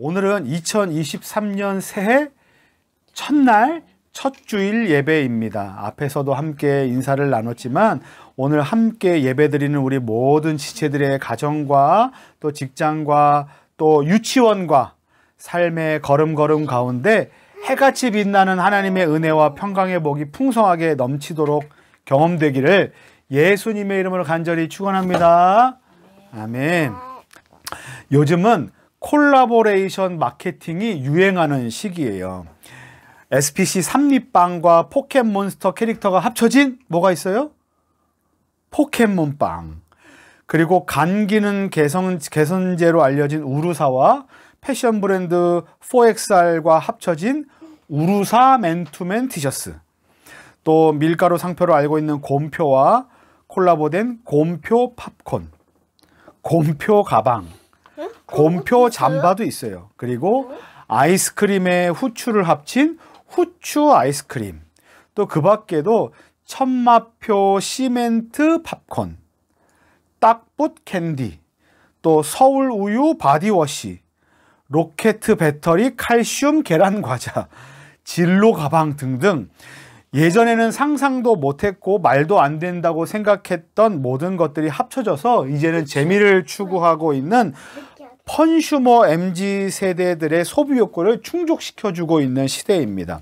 오늘은 2023년 새해 첫날 첫 주일 예배입니다. 앞에서도 함께 인사를 나눴지만 오늘 함께 예배드리는 우리 모든 지체들의 가정과 또 직장과 또 유치원과 삶의 걸음걸음 가운데 해같이 빛나는 하나님의 은혜와 평강의 복이 풍성하게 넘치도록 경험되기를 예수님의 이름으로 간절히 축원합니다. 아멘. 요즘은 콜라보레이션 마케팅이 유행하는 시기예요. SPC 삼립빵과 포켓몬스터 캐릭터가 합쳐진 뭐가 있어요? 포켓몬빵. 그리고 간 기능 개선제로 알려진 우루사와 패션 브랜드 4XR과 합쳐진 우루사 맨투맨 티셔츠. 또 밀가루 상표로 알고 있는 곰표와 콜라보된 곰표 팝콘, 곰표 가방, 곰표 잠바도 있어요. 그리고 아이스크림에 후추를 합친 후추 아이스크림, 또 그 밖에도 천마표 시멘트 팝콘, 딱붓 캔디, 또 서울 우유 바디워시, 로켓 배터리 칼슘 계란 과자, 진로 가방 등등 예전에는 상상도 못했고 말도 안 된다고 생각했던 모든 것들이 합쳐져서 이제는 재미를 추구하고 있는 컨슈머 MZ 세대들의 소비 욕구를 충족시켜주고 있는 시대입니다.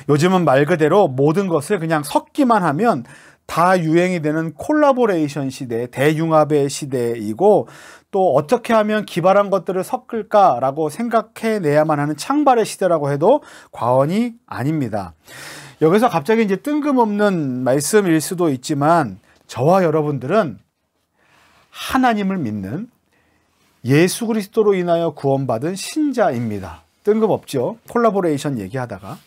요즘은 말 그대로 모든 것을 그냥 섞기만 하면 다 유행이 되는 콜라보레이션 시대, 대융합의 시대이고 또 어떻게 하면 기발한 것들을 섞을까라고 생각해내야만 하는 창발의 시대라고 해도 과언이 아닙니다. 여기서 갑자기 이제 뜬금없는 말씀일 수도 있지만 저와 여러분들은 하나님을 믿는 예수 그리스도로 인하여 구원받은 신자입니다. 뜬금없죠. 콜라보레이션 얘기하다가.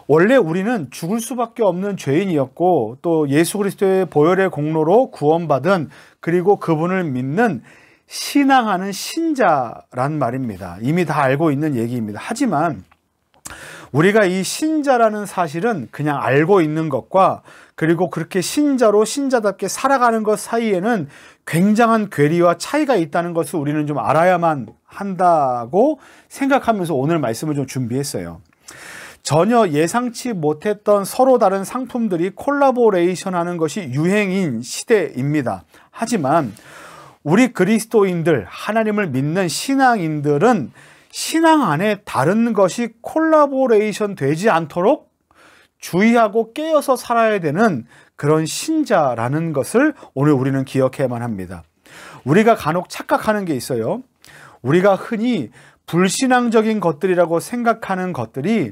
원래 우리는 죽을 수밖에 없는 죄인이었고 또 예수 그리스도의 보혈의 공로로 구원받은 그리고 그분을 믿는 신앙하는 신자란 말입니다. 이미 다 알고 있는 얘기입니다. 하지만 우리가 이 신자라는 사실은 그냥 알고 있는 것과 그리고 그렇게 신자로 신자답게 살아가는 것 사이에는 굉장한 괴리와 차이가 있다는 것을 우리는 좀 알아야만 한다고 생각하면서 오늘 말씀을 좀 준비했어요. 전혀 예상치 못했던 서로 다른 상품들이 콜라보레이션 하는 것이 유행인 시대입니다. 하지만 우리 그리스도인들, 하나님을 믿는 신앙인들은 신앙 안에 다른 것이 콜라보레이션 되지 않도록 주의하고 깨어서 살아야 되는 그런 신자라는 것을 오늘 우리는 기억해야만 합니다. 우리가 간혹 착각하는 게 있어요. 우리가 흔히 불신앙적인 것들이라고 생각하는 것들이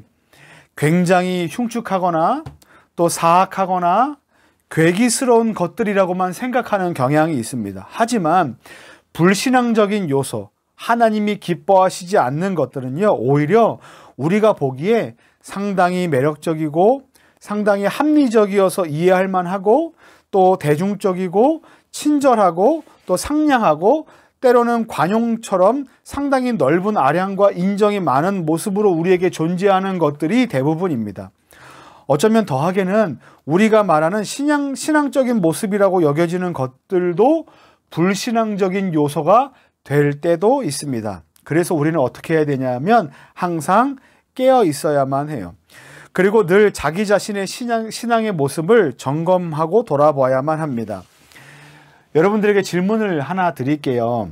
굉장히 흉측하거나 또 사악하거나 괴기스러운 것들이라고만 생각하는 경향이 있습니다. 하지만 불신앙적인 요소, 하나님이 기뻐하시지 않는 것들은요, 오히려 우리가 보기에 상당히 매력적이고 상당히 합리적이어서 이해할 만하고 또 대중적이고 친절하고 또 상냥하고 때로는 관용처럼 상당히 넓은 아량과 인정이 많은 모습으로 우리에게 존재하는 것들이 대부분입니다. 어쩌면 더하게는 우리가 말하는 신앙적인 모습이라고 여겨지는 것들도 불신앙적인 요소가 될 때도 있습니다. 그래서 우리는 어떻게 해야 되냐면 항상 깨어 있어야만 해요. 그리고 늘 자기 자신의 신앙의 모습을 점검하고 돌아봐야만 합니다. 여러분들에게 질문을 하나 드릴게요.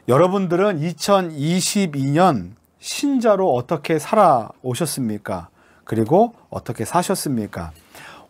여러분들은 2022년 신자로 어떻게 살아오셨습니까? 그리고 어떻게 사셨습니까?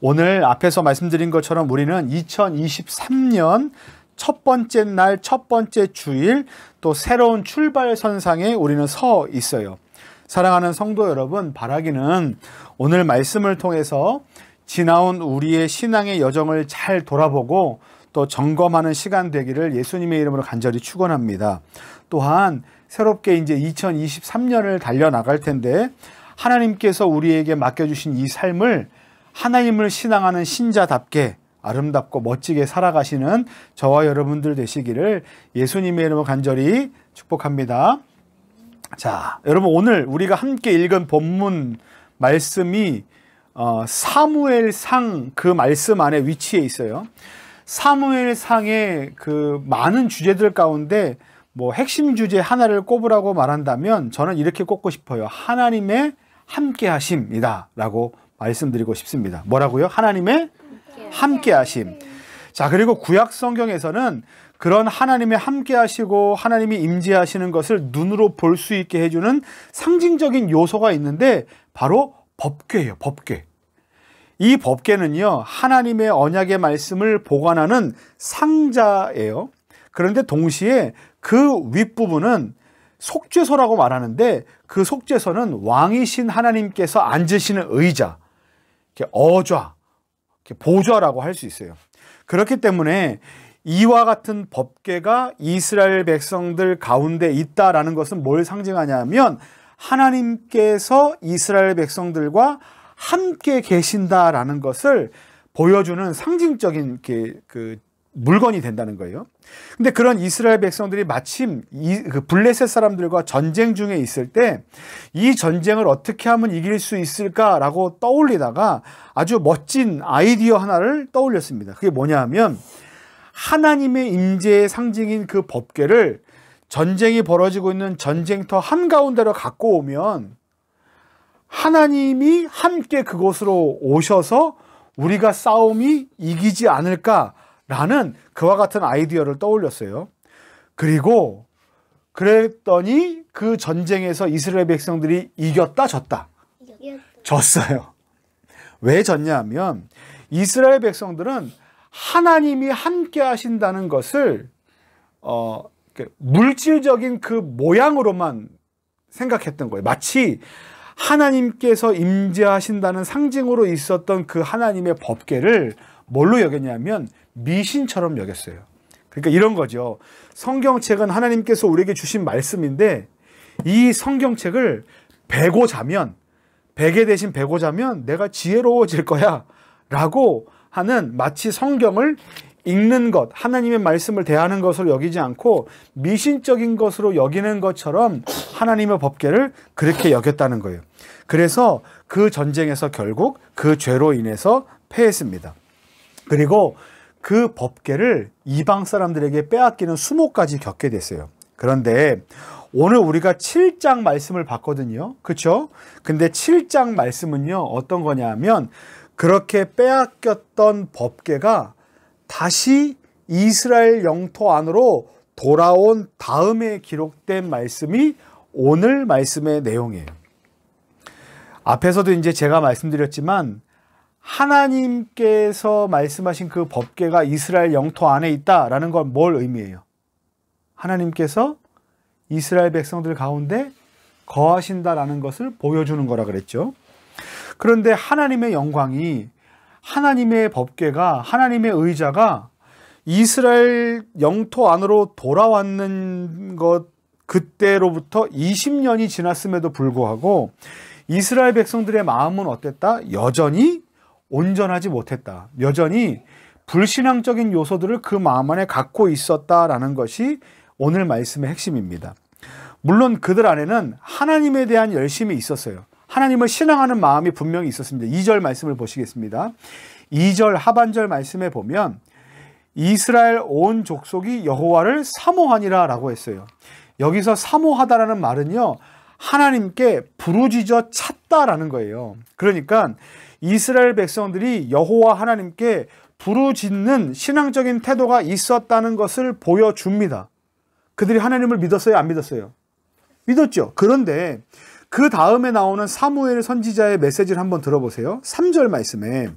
오늘 앞에서 말씀드린 것처럼 우리는 2023년 첫 번째 날, 첫 번째 주일, 또 새로운 출발선상에 우리는 서 있어요. 사랑하는 성도 여러분, 바라기는 오늘 말씀을 통해서 지나온 우리의 신앙의 여정을 잘 돌아보고 또 점검하는 시간 되기를 예수님의 이름으로 간절히 축원합니다. 또한 새롭게 이제 2023년을 달려나갈 텐데 하나님께서 우리에게 맡겨주신 이 삶을 하나님을 신앙하는 신자답게 아름답고 멋지게 살아가시는 저와 여러분들 되시기를 예수님의 이름으로 간절히 축복합니다. 자, 여러분 오늘 우리가 함께 읽은 본문 말씀이 사무엘상 그 말씀 안에 위치해 있어요. 사무엘상의 그 많은 주제들 가운데 뭐 핵심 주제 하나를 꼽으라고 말한다면 저는 이렇게 꼽고 싶어요. 하나님의 함께하심이다 라고 말씀드리고 싶습니다. 뭐라고요? 하나님의 함께하심. 자, 그리고 구약 성경에서는 그런 하나님의 함께하시고 하나님이 임재하시는 것을 눈으로 볼 수 있게 해주는 상징적인 요소가 있는데 바로 법궤예요. 법궤. 이 법궤는요, 하나님의 언약의 말씀을 보관하는 상자예요. 그런데 동시에 그 윗부분은 속죄소라고 말하는데 그 속죄소는 왕이신 하나님께서 앉으시는 의자, 이렇게 어좌, 이렇게 보좌라고 할 수 있어요. 그렇기 때문에 이와 같은 법궤가 이스라엘 백성들 가운데 있다라는 것은 뭘 상징하냐면 하나님께서 이스라엘 백성들과 함께 계신다라는 것을 보여주는 상징적인 그 물건이 된다는 거예요. 근데 그런 이스라엘 백성들이 마침 그 블레셋 사람들과 전쟁 중에 있을 때 이 전쟁을 어떻게 하면 이길 수 있을까라고 떠올리다가 아주 멋진 아이디어 하나를 떠올렸습니다. 그게 뭐냐 하면 하나님의 임재의 상징인 그 법궤를 전쟁이 벌어지고 있는 전쟁터 한가운데로 갖고 오면 하나님이 함께 그곳으로 오셔서 우리가 싸움이 이기지 않을까라는 그와 같은 아이디어를 떠올렸어요. 그리고 그랬더니 그 전쟁에서 이스라엘 백성들이 이겼다, 졌다? 졌어요. 왜 졌냐 하면 이스라엘 백성들은 하나님이 함께 하신다는 것을 물질적인 그 모양으로만 생각했던 거예요. 마치 하나님께서 임재하신다는 상징으로 있었던 그 하나님의 법궤를 뭘로 여겼냐면 미신처럼 여겼어요. 그러니까 이런 거죠. 성경책은 하나님께서 우리에게 주신 말씀인데 이 성경책을 베고 자면, 베개 대신 베고 자면 내가 지혜로워질 거야 라고 하는, 마치 성경을 읽는 것, 하나님의 말씀을 대하는 것으로 여기지 않고 미신적인 것으로 여기는 것처럼 하나님의 법궤를 그렇게 여겼다는 거예요. 그래서 그 전쟁에서 결국 그 죄로 인해서 패했습니다. 그리고 그 법궤를 이방 사람들에게 빼앗기는 수모까지 겪게 됐어요. 그런데 오늘 우리가 7장 말씀을 봤거든요. 그렇죠? 근데 7장 말씀은요, 어떤 거냐면 그렇게 빼앗겼던 법궤가 다시 이스라엘 영토 안으로 돌아온 다음에 기록된 말씀이 오늘 말씀의 내용이에요. 앞에서도 이제 제가 말씀드렸지만 하나님께서 말씀하신 그 법궤가 이스라엘 영토 안에 있다라는 건 뭘 의미해요? 하나님께서 이스라엘 백성들 가운데 거하신다라는 것을 보여주는 거라 그랬죠. 그런데 하나님의 영광이, 하나님의 법궤가, 하나님의 의자가 이스라엘 영토 안으로 돌아왔는 것, 그때로부터 20년이 지났음에도 불구하고 이스라엘 백성들의 마음은 어땠다? 여전히 온전하지 못했다. 여전히 불신앙적인 요소들을 그 마음 안에 갖고 있었다라는 것이 오늘 말씀의 핵심입니다. 물론 그들 안에는 하나님에 대한 열심이 있었어요. 하나님을 신앙하는 마음이 분명히 있었습니다. 2절 말씀을 보시겠습니다. 2절 하반절 말씀에 보면 이스라엘 온 족속이 여호와를 사모하니라 라고 했어요. 여기서 사모하다라는 말은요, 하나님께 부르짖어 찾다라는 거예요. 그러니까 이스라엘 백성들이 여호와 하나님께 부르짖는 신앙적인 태도가 있었다는 것을 보여줍니다. 그들이 하나님을 믿었어요? 안 믿었어요? 믿었죠. 그런데 그 다음에 나오는 사무엘 선지자의 메시지를 한번 들어보세요. 3절 말씀에,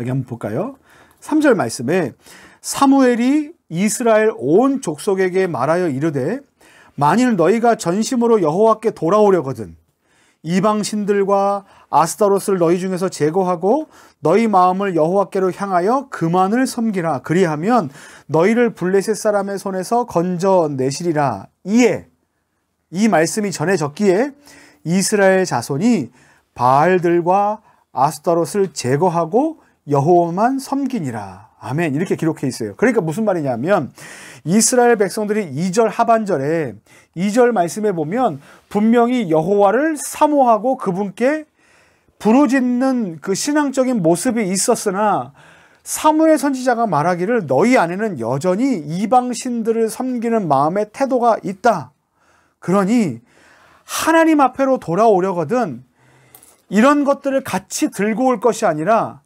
여기 한번 볼까요? 3절 말씀에 사무엘이 이스라엘 온 족속에게 말하여 이르되 만일 너희가 전심으로 여호와께 돌아오려거든 이방 신들과 아스타롯을 너희 중에서 제거하고 너희 마음을 여호와께로 향하여 그만을 섬기라. 그리하면 너희를 블레셋 사람의 손에서 건져내시리라. 이에 이 말씀이 전해졌기에 이스라엘 자손이 바알들과 아스타롯을 제거하고 여호와만 섬기니라. 아멘. 이렇게 기록해 있어요. 그러니까 무슨 말이냐면 이스라엘 백성들이 2절 하반절에 2절 말씀에 보면 분명히 여호와를 사모하고 그분께 부르짖는 그 신앙적인 모습이 있었으나 사무엘 선지자가 말하기를 너희 안에는 여전히 이방 신들을 섬기는 마음의 태도가 있다. 그러니 하나님 앞에로 돌아오려거든 이런 것들을 같이 들고 올 것이 아니라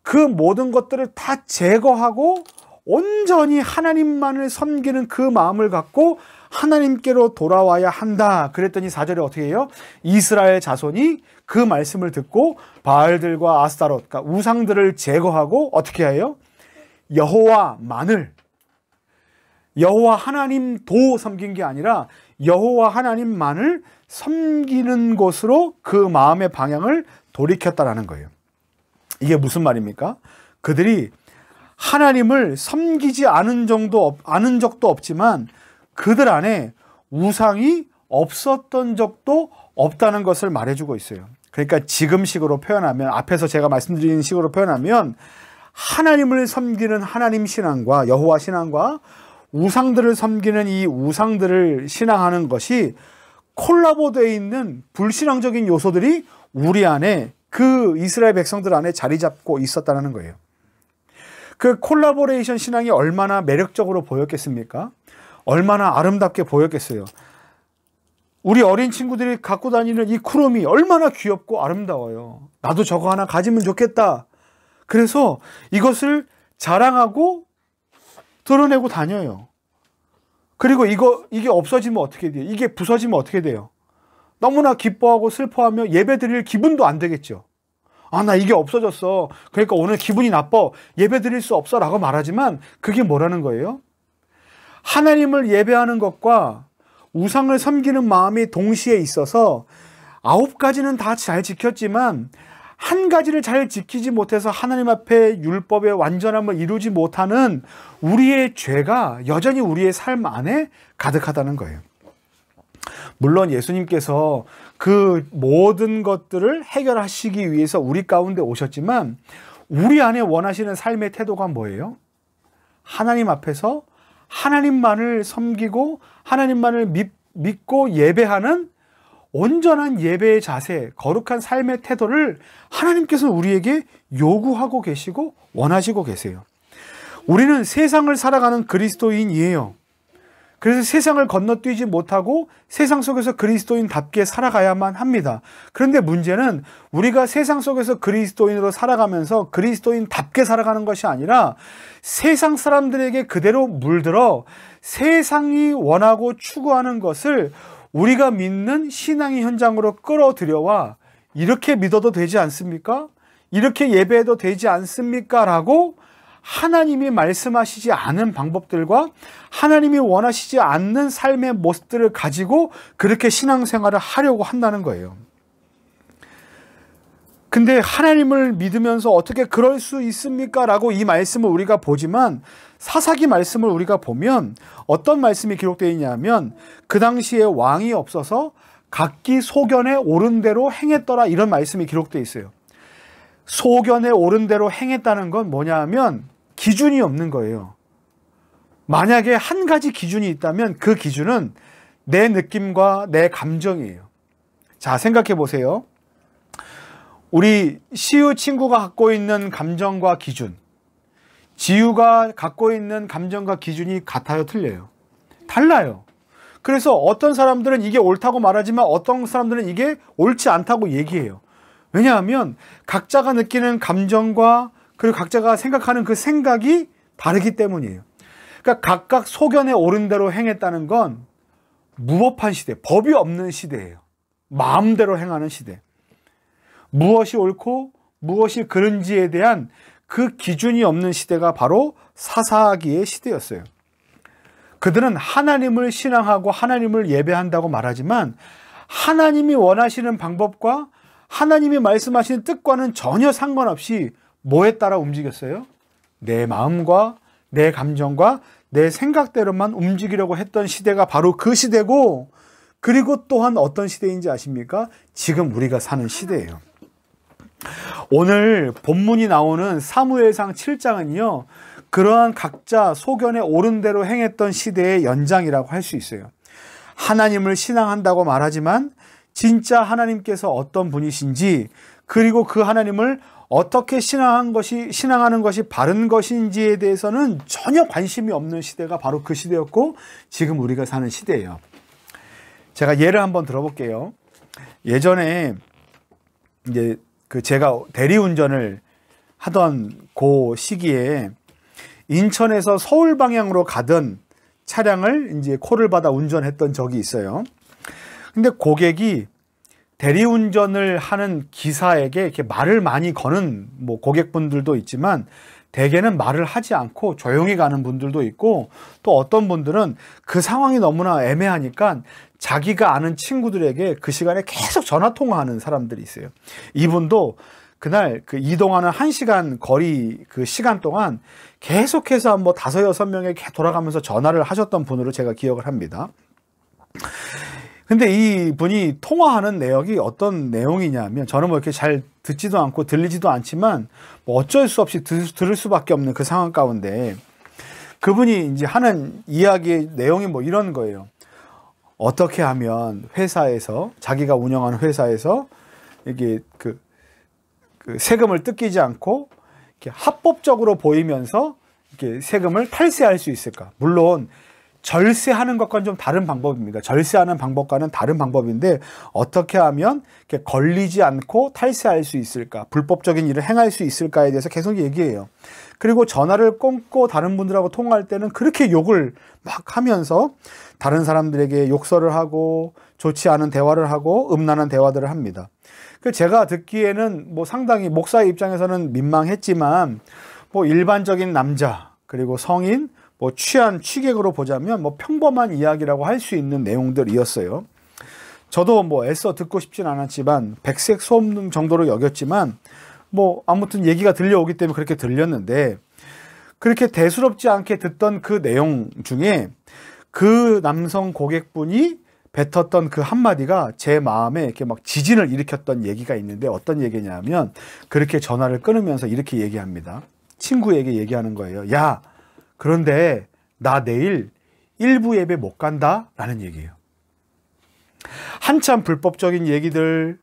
그 모든 것들을 다 제거하고 온전히 하나님만을 섬기는 그 마음을 갖고 하나님께로 돌아와야 한다. 그랬더니 4절에 어떻게 해요? 이스라엘 자손이 그 말씀을 듣고 바알들과 아스타롯, 그러니까 우상들을 제거하고 어떻게 해요? 여호와만을, 여호와 하나님도 섬긴 게 아니라 여호와 하나님만을 섬기는 것으로 그 마음의 방향을 돌이켰다라는 거예요. 이게 무슨 말입니까? 그들이 하나님을 섬기지 않은 적도 없지만 그들 안에 우상이 없었던 적도 없다는 것을 말해주고 있어요. 그러니까 지금식으로 표현하면, 앞에서 제가 말씀드린 식으로 표현하면 하나님을 섬기는 하나님 신앙과 여호와 신앙과 우상들을 섬기는 이 우상들을 신앙하는 것이 콜라보되어 있는 불신앙적인 요소들이 우리 안에, 그 이스라엘 백성들 안에 자리 잡고 있었다는 거예요. 그 콜라보레이션 신앙이 얼마나 매력적으로 보였겠습니까? 얼마나 아름답게 보였겠어요. 우리 어린 친구들이 갖고 다니는 이 쿠루미 얼마나 귀엽고 아름다워요. 나도 저거 하나 가지면 좋겠다. 그래서 이것을 자랑하고 드러내고 다녀요. 그리고 이게 없어지면 어떻게 돼요? 이게 부서지면 어떻게 돼요? 너무나 기뻐하고 슬퍼하며 예배 드릴 기분도 안 되겠죠. 아, 나 이게 없어졌어. 그러니까 오늘 기분이 나빠. 예배 드릴 수 없어. 라고 말하지만 그게 뭐라는 거예요? 하나님을 예배하는 것과 우상을 섬기는 마음이 동시에 있어서 9가지는 다 잘 지켰지만 한 가지를 잘 지키지 못해서 하나님 앞에 율법의 완전함을 이루지 못하는 우리의 죄가 여전히 우리의 삶 안에 가득하다는 거예요. 물론 예수님께서 그 모든 것들을 해결하시기 위해서 우리 가운데 오셨지만 우리 안에 원하시는 삶의 태도가 뭐예요? 하나님 앞에서 하나님만을 섬기고 하나님만을 믿고 예배하는 온전한 예배의 자세, 거룩한 삶의 태도를 하나님께서는 우리에게 요구하고 계시고 원하시고 계세요. 우리는 세상을 살아가는 그리스도인이에요. 그래서 세상을 건너뛰지 못하고 세상 속에서 그리스도인답게 살아가야만 합니다. 그런데 문제는 우리가 세상 속에서 그리스도인으로 살아가면서 그리스도인답게 살아가는 것이 아니라 세상 사람들에게 그대로 물들어 세상이 원하고 추구하는 것을 우리가 믿는 신앙의 현장으로 끌어들여와 이렇게 믿어도 되지 않습니까? 이렇게 예배해도 되지 않습니까? 라고 하나님이 말씀하시지 않은 방법들과 하나님이 원하시지 않는 삶의 모습들을 가지고 그렇게 신앙생활을 하려고 한다는 거예요. 근데 하나님을 믿으면서 어떻게 그럴 수 있습니까? 라고 이 말씀을 우리가 보지만 사사기 말씀을 우리가 보면 어떤 말씀이 기록되어 있냐면 그 당시에 왕이 없어서 각기 소견에 옳은 대로 행했더라, 이런 말씀이 기록되어 있어요. 소견에 옳은 대로 행했다는 건 뭐냐 하면 기준이 없는 거예요. 만약에 한 가지 기준이 있다면 그 기준은 내 느낌과 내 감정이에요. 자, 생각해 보세요. 우리 시우 친구가 갖고 있는 감정과 기준, 지우가 갖고 있는 감정과 기준이 같아요, 틀려요? 달라요. 그래서 어떤 사람들은 이게 옳다고 말하지만 어떤 사람들은 이게 옳지 않다고 얘기해요. 왜냐하면 각자가 느끼는 감정과 그리고 각자가 생각하는 그 생각이 다르기 때문이에요. 그러니까 각각 소견에 옳은 대로 행했다는 건 무법한 시대, 법이 없는 시대예요. 마음대로 행하는 시대. 무엇이 옳고 무엇이 그른지에 대한 그 기준이 없는 시대가 바로 사사기의 시대였어요. 그들은 하나님을 신앙하고 하나님을 예배한다고 말하지만 하나님이 원하시는 방법과 하나님이 말씀하시는 뜻과는 전혀 상관없이 뭐에 따라 움직였어요? 내 마음과 내 감정과 내 생각대로만 움직이려고 했던 시대가 바로 그 시대고, 그리고 또한 어떤 시대인지 아십니까? 지금 우리가 사는 시대예요. 오늘 본문이 나오는 사무엘상 7장은요 그러한 각자 소견에 옳은 대로 행했던 시대의 연장이라고 할 수 있어요. 하나님을 신앙한다고 말하지만 진짜 하나님께서 어떤 분이신지, 그리고 그 하나님을 어떻게 신앙하는 것이 바른 것인지에 대해서는 전혀 관심이 없는 시대가 바로 그 시대였고 지금 우리가 사는 시대예요. 제가 예를 한번 들어볼게요. 예전에 이제 제가 대리운전을 하던 그 시기에 인천에서 서울 방향으로 가던 차량을 이제 콜을 받아 운전했던 적이 있어요. 근데 고객이 대리운전을 하는 기사에게 이렇게 말을 많이 거는 뭐 고객분들도 있지만 대개는 말을 하지 않고 조용히 가는 분들도 있고 또 어떤 분들은 그 상황이 너무나 애매하니까 자기가 아는 친구들에게 그 시간에 계속 전화 통화하는 사람들이 있어요. 이분도 그날 그 이동하는 1시간 거리 그 시간 동안 계속해서 뭐 5, 6명에 돌아가면서 전화를 하셨던 분으로 제가 기억을 합니다. 근데 이 분이 통화하는 내역이 어떤 내용이냐면 저는 뭐 이렇게 잘 듣지도 않고 들리지도 않지만 뭐 어쩔 수 없이 들을 수밖에 없는 그 상황 가운데 그분이 이제 하는 이야기의 내용이 뭐 이런 거예요. 어떻게 하면 회사에서 자기가 운영하는 회사에서 이게 그 세금을 뜯기지 않고 이렇게 합법적으로 보이면서 이렇게 세금을 탈세할 수 있을까? 물론 절세하는 것과는 좀 다른 방법입니다. 절세하는 방법과는 다른 방법인데 어떻게 하면 이렇게 걸리지 않고 탈세할 수 있을까? 불법적인 일을 행할 수 있을까에 대해서 계속 얘기해요. 그리고 전화를 끊고 다른 분들하고 통화할 때는 그렇게 욕을 막 하면서 다른 사람들에게 욕설을 하고 좋지 않은 대화를 하고 음란한 대화들을 합니다. 제가 듣기에는 뭐 상당히 목사의 입장에서는 민망했지만 뭐 일반적인 남자 그리고 성인 뭐 취한 취객으로 보자면 뭐 평범한 이야기라고 할 수 있는 내용들이었어요. 저도 뭐 애써 듣고 싶진 않았지만 백색 소음 정도로 여겼지만 뭐 아무튼 얘기가 들려오기 때문에 그렇게 들렸는데 그렇게 대수롭지 않게 듣던 그 내용 중에 그 남성 고객분이 뱉었던 그 한마디가 제 마음에 이렇게 막 지진을 일으켰던 얘기가 있는데 어떤 얘기냐면 그렇게 전화를 끊으면서 이렇게 얘기합니다. 친구에게 얘기하는 거예요. 야, 그런데 나 내일 일부 예배 못 간다 라는 얘기예요. 한참 불법적인 얘기들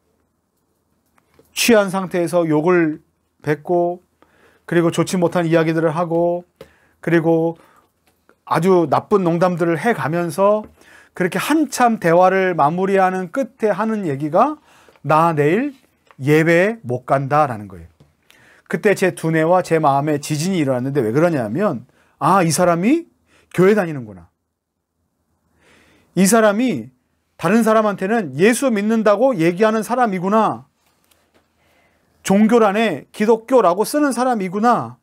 취한 상태에서 욕을 뱉고 그리고 좋지 못한 이야기들을 하고 그리고 아주 나쁜 농담들을 해가면서 그렇게 한참 대화를 마무리하는 끝에 하는 얘기가 나 내일 예배에 못 간다라는 거예요. 그때 제 두뇌와 제 마음에 지진이 일어났는데 왜 그러냐면 아, 이 사람이 교회 다니는구나. 이 사람이 다른 사람한테는 예수 믿는다고 얘기하는 사람이구나. 종교란에 기독교라고 쓰는 사람이구나.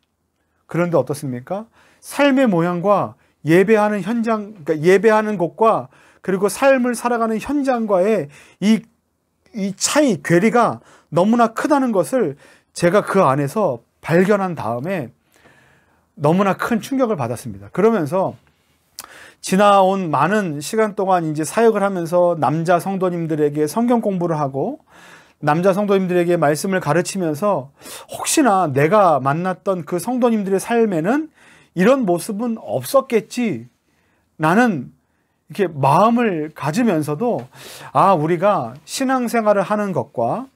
그런데 어떻습니까? 삶의 모양과 예배하는 현장, 그러니까 예배하는 곳과 그리고 삶을 살아가는 현장과의 이 차이, 괴리가 너무나 크다는 것을 제가 그 안에서 발견한 다음에 너무나 큰 충격을 받았습니다. 그러면서 지나온 많은 시간 동안 이제 사역을 하면서 남자 성도님들에게 성경 공부를 하고 남자 성도님들에게 말씀을 가르치면서 혹시나 내가 만났던 그 성도님들의 삶에는 이런 모습은 없었겠지. 나는 이렇게 마음을 가지면서도 아, 우리가 신앙생활을 하는 것과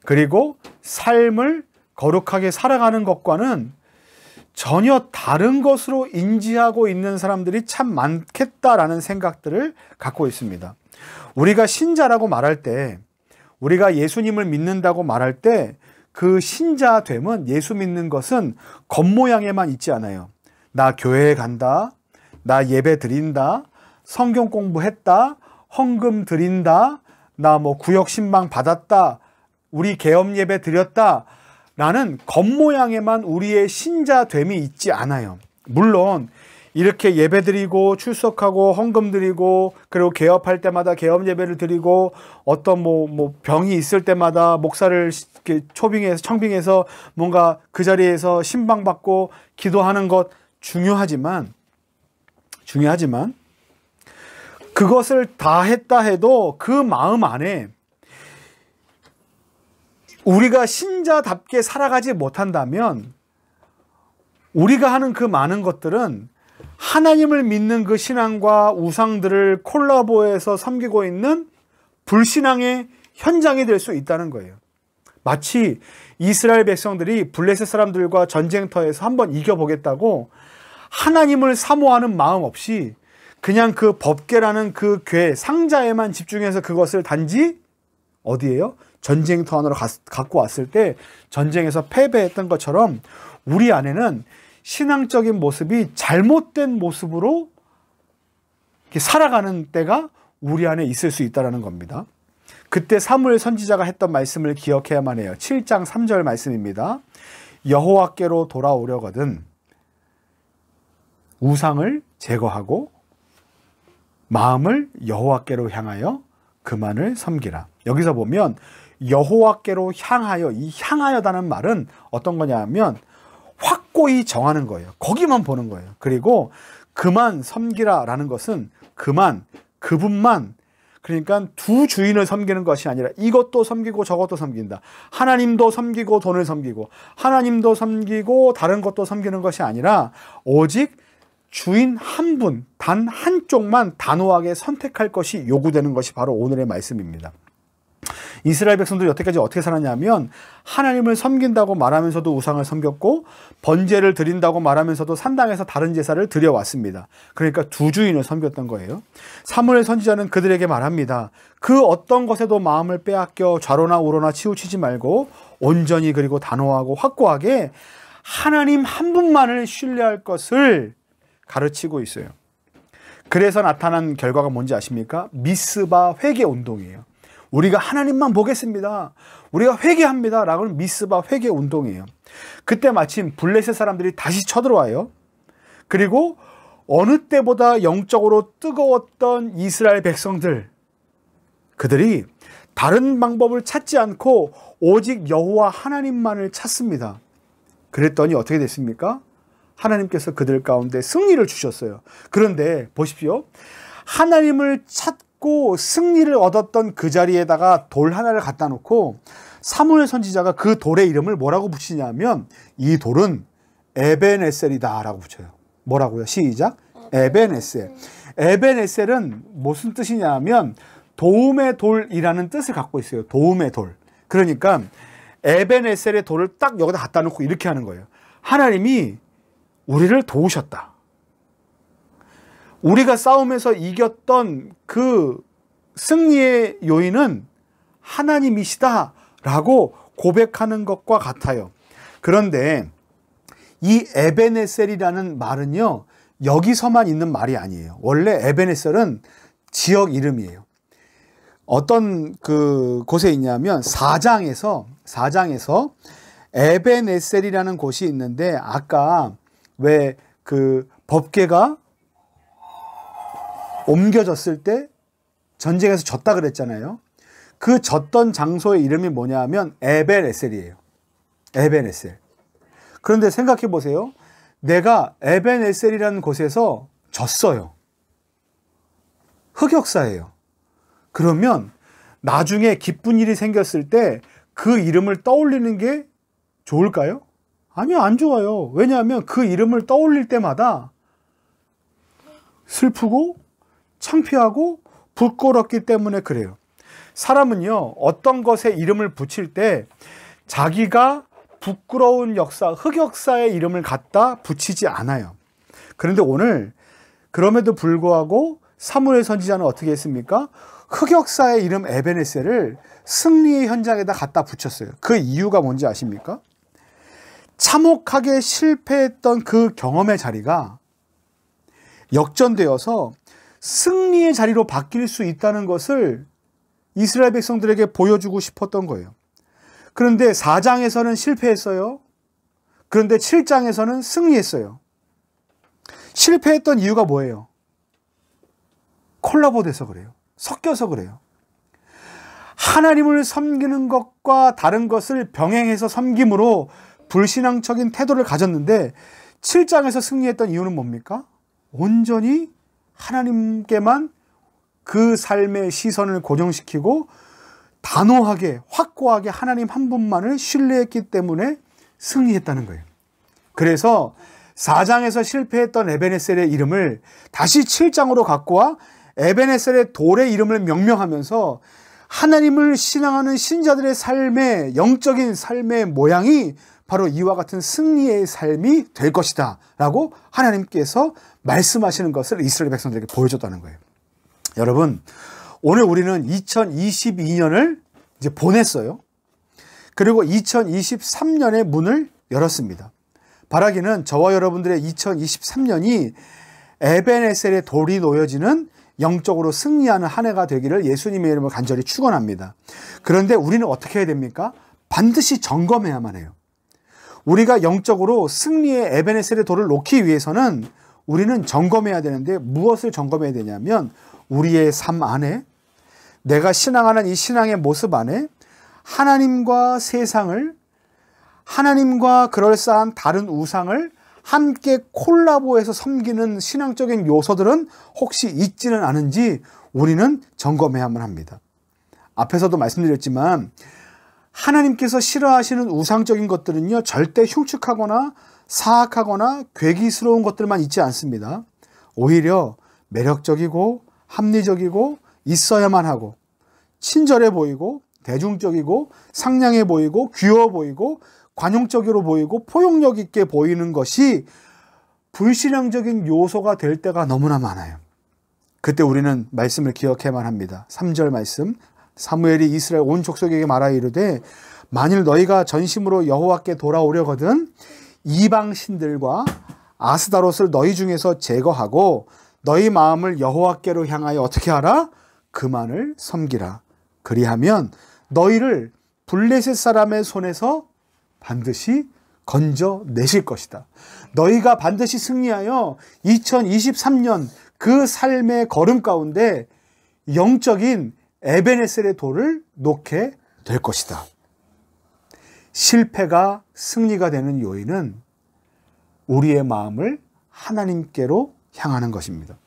그리고 삶을 거룩하게 살아가는 것과는 전혀 다른 것으로 인지하고 있는 사람들이 참 많겠다라는 생각들을 갖고 있습니다. 우리가 신자라고 말할 때, 우리가 예수님을 믿는다고 말할 때 그 신자됨은 예수 믿는 것은 겉모양에만 있지 않아요. 나 교회에 간다, 나 예배 드린다, 성경 공부했다, 헌금 드린다, 나 뭐 구역 신방 받았다, 우리 계엄 예배 드렸다 라는 겉모양에만 우리의 신자됨이 있지 않아요. 물론 이렇게 예배 드리고 출석하고 헌금 드리고 그리고 개업할 때마다 개업 예배를 드리고 어떤 뭐 병이 있을 때마다 목사를 이렇게 청빙해서 뭔가 그 자리에서 신방받고 기도하는 것 중요하지만 그것을 다 했다 해도 그 마음 안에 우리가 신자답게 살아가지 못한다면 우리가 하는 그 많은 것들은 하나님을 믿는 그 신앙과 우상들을 콜라보해서 섬기고 있는 불신앙의 현장이 될 수 있다는 거예요. 마치 이스라엘 백성들이 블레셋 사람들과 전쟁터에서 한번 이겨보겠다고 하나님을 사모하는 마음 없이 그냥 그 법궤라는 그 궤, 상자에만 집중해서 그것을 단지 어디에요? 전쟁터 안으로 갖고 왔을 때 전쟁에서 패배했던 것처럼 우리 안에는 신앙적인 모습이 잘못된 모습으로 이렇게 살아가는 때가 우리 안에 있을 수 있다는 겁니다. 그때 사무엘 선지자가 했던 말씀을 기억해야만 해요. 7장 3절 말씀입니다. 여호와께로 돌아오려거든 우상을 제거하고 마음을 여호와께로 향하여 그만을 섬기라. 여기서 보면 여호와께로 향하여, 이 향하여다는 말은 어떤 거냐면 확고히 정하는 거예요. 거기만 보는 거예요. 그리고 그만 섬기라 라는 것은 그만, 그분만, 그러니까 두 주인을 섬기는 것이 아니라 이것도 섬기고 저것도 섬긴다. 하나님도 섬기고 돈을 섬기고 하나님도 섬기고 다른 것도 섬기는 것이 아니라 오직 주인 한 분, 단 한쪽만 단호하게 선택할 것이 요구되는 것이 바로 오늘의 말씀입니다. 이스라엘 백성들이 여태까지 어떻게 살았냐면 하나님을 섬긴다고 말하면서도 우상을 섬겼고 번제를 드린다고 말하면서도 산당에서 다른 제사를 드려왔습니다. 그러니까 두 주인을 섬겼던 거예요. 사무엘 선지자는 그들에게 말합니다. 그 어떤 것에도 마음을 빼앗겨 좌로나 우로나 치우치지 말고 온전히 그리고 단호하고 확고하게 하나님 한 분만을 신뢰할 것을 가르치고 있어요. 그래서 나타난 결과가 뭔지 아십니까? 미스바 회개 운동이에요. 우리가 하나님만 보겠습니다. 우리가 회개합니다. 라고는 미스바 회개 운동이에요. 그때 마침 블레셋 사람들이 다시 쳐들어와요. 그리고 어느 때보다 영적으로 뜨거웠던 이스라엘 백성들, 그들이 다른 방법을 찾지 않고 오직 여호와 하나님만을 찾습니다. 그랬더니 어떻게 됐습니까? 하나님께서 그들 가운데 승리를 주셨어요. 그런데 보십시오. 하나님을 찾고 승리를 얻었던 그 자리에다가 돌 하나를 갖다 놓고 사무엘 선지자가 그 돌의 이름을 뭐라고 붙이냐면 이 돌은 에벤에셀이다 라고 붙여요. 뭐라고요? 시작. 에벤에셀. 에벤에셀은 무슨 뜻이냐면 도움의 돌이라는 뜻을 갖고 있어요. 도움의 돌. 그러니까 에벤에셀의 돌을 딱 여기다 갖다 놓고 이렇게 하는 거예요. 하나님이 우리를 도우셨다. 우리가 싸움에서 이겼던 그 승리의 요인은 하나님이시다 라고 고백하는 것과 같아요. 그런데 이 에벤에셀이라는 말은요, 여기서만 있는 말이 아니에요. 원래 에벤에셀은 지역 이름이에요. 어떤 그 곳에 있냐면 사장에서 에벤에셀이라는 곳이 있는데 아까 왜 그 법궤가 옮겨졌을 때 전쟁에서 졌다 그랬잖아요. 그 졌던 장소의 이름이 뭐냐면 에벤에셀이에요. 에벤에셀. 그런데 생각해 보세요. 내가 에벤에셀이라는 곳에서 졌어요. 흑역사예요. 그러면 나중에 기쁜 일이 생겼을 때 그 이름을 떠올리는 게 좋을까요? 아니요, 안 좋아요. 왜냐하면 그 이름을 떠올릴 때마다 슬프고 창피하고 부끄럽기 때문에 그래요. 사람은요, 어떤 것에 이름을 붙일 때 자기가 부끄러운 역사, 흑역사의 이름을 갖다 붙이지 않아요. 그런데 오늘 그럼에도 불구하고 사무엘 선지자는 어떻게 했습니까? 흑역사의 이름 에벤에셀을 승리의 현장에다 갖다 붙였어요. 그 이유가 뭔지 아십니까? 참혹하게 실패했던 그 경험의 자리가 역전되어서 승리의 자리로 바뀔 수 있다는 것을 이스라엘 백성들에게 보여주고 싶었던 거예요. 그런데 4장에서는 실패했어요. 그런데 7장에서는 승리했어요. 실패했던 이유가 뭐예요? 콜라보돼서 그래요. 섞여서 그래요. 하나님을 섬기는 것과 다른 것을 병행해서 섬김으로 불신앙적인 태도를 가졌는데 7장에서 승리했던 이유는 뭡니까? 온전히 하나님께만 그 삶의 시선을 고정시키고 단호하게 확고하게 하나님 한 분만을 신뢰했기 때문에 승리했다는 거예요. 그래서 4장에서 실패했던 에벤에셀의 이름을 다시 7장으로 갖고 와 에벤에셀의 돌의 이름을 명명하면서 하나님을 신앙하는 신자들의 삶의 영적인 삶의 모양이 바로 이와 같은 승리의 삶이 될 것이다 라고 하나님께서 말씀하시는 것을 이스라엘 백성들에게 보여줬다는 거예요. 여러분, 오늘 우리는 2022년을 이제 보냈어요. 그리고 2023년의 문을 열었습니다. 바라기는 저와 여러분들의 2023년이 에벤에셀의 돌이 놓여지는 영적으로 승리하는 한 해가 되기를 예수님의 이름으로 간절히 축원합니다. 그런데 우리는 어떻게 해야 됩니까? 반드시 점검해야만 해요. 우리가 영적으로 승리의 에벤에셀의 돌을 놓기 위해서는 우리는 점검해야 되는데 무엇을 점검해야 되냐면 우리의 삶 안에 내가 신앙하는 이 신앙의 모습 안에 하나님과 세상을 하나님과 그럴싸한 다른 우상을 함께 콜라보해서 섬기는 신앙적인 요소들은 혹시 있지는 않은지 우리는 점검해야만 합니다. 앞에서도 말씀드렸지만 하나님께서 싫어하시는 우상적인 것들은요, 절대 흉측하거나 사악하거나 괴기스러운 것들만 있지 않습니다. 오히려 매력적이고 합리적이고 있어야만 하고 친절해 보이고 대중적이고 상냥해 보이고 귀여워 보이고 관용적으로 보이고 포용력 있게 보이는 것이 불신앙적인 요소가 될 때가 너무나 많아요. 그때 우리는 말씀을 기억해야만 합니다. 3절 말씀, 사무엘이 이스라엘 온 족속에게 말하여 이르되 만일 너희가 전심으로 여호와께 돌아오려거든 이방 신들과 아스다롯을 너희 중에서 제거하고 너희 마음을 여호와께로 향하여 어떻게 하라? 그만을 섬기라. 그리하면 너희를 블레셋 사람의 손에서 반드시 건져내실 것이다. 너희가 반드시 승리하여 2023년 그 삶의 걸음 가운데 영적인 에벤에셀의 돌을 놓게 될 것이다. 실패가 승리가 되는 요인은 우리의 마음을 하나님께로 향하는 것입니다.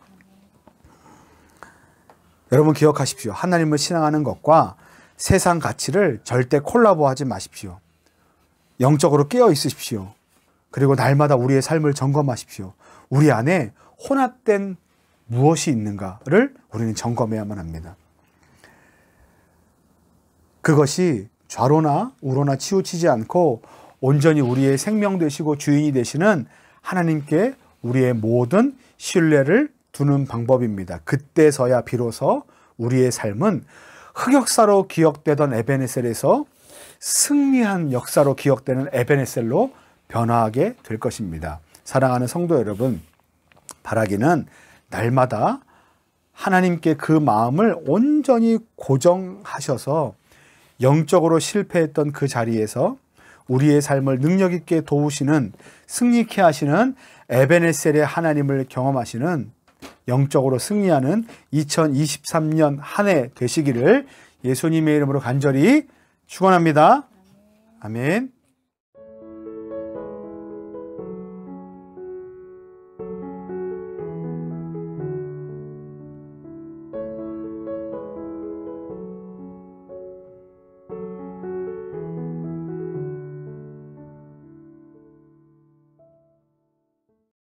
여러분 기억하십시오. 하나님을 신앙하는 것과 세상 가치를 절대 콜라보하지 마십시오. 영적으로 깨어 있으십시오. 그리고 날마다 우리의 삶을 점검하십시오. 우리 안에 혼합된 무엇이 있는가를 우리는 점검해야만 합니다. 그것이 좌로나 우로나 치우치지 않고 온전히 우리의 생명 되시고 주인이 되시는 하나님께 우리의 모든 신뢰를 두는 방법입니다. 그때서야 비로소 우리의 삶은 흑역사로 기억되던 에벤에셀에서 승리한 역사로 기억되는 에벤에셀로 변화하게 될 것입니다. 사랑하는 성도 여러분, 바라기는 날마다 하나님께 그 마음을 온전히 고정하셔서 영적으로 실패했던 그 자리에서 우리의 삶을 능력 있게 도우시는 승리케 하시는 에벤에셀의 하나님을 경험하시는 영적으로 승리하는 2023년 한 해 되시기를 예수님의 이름으로 간절히 축원합니다. 아멘.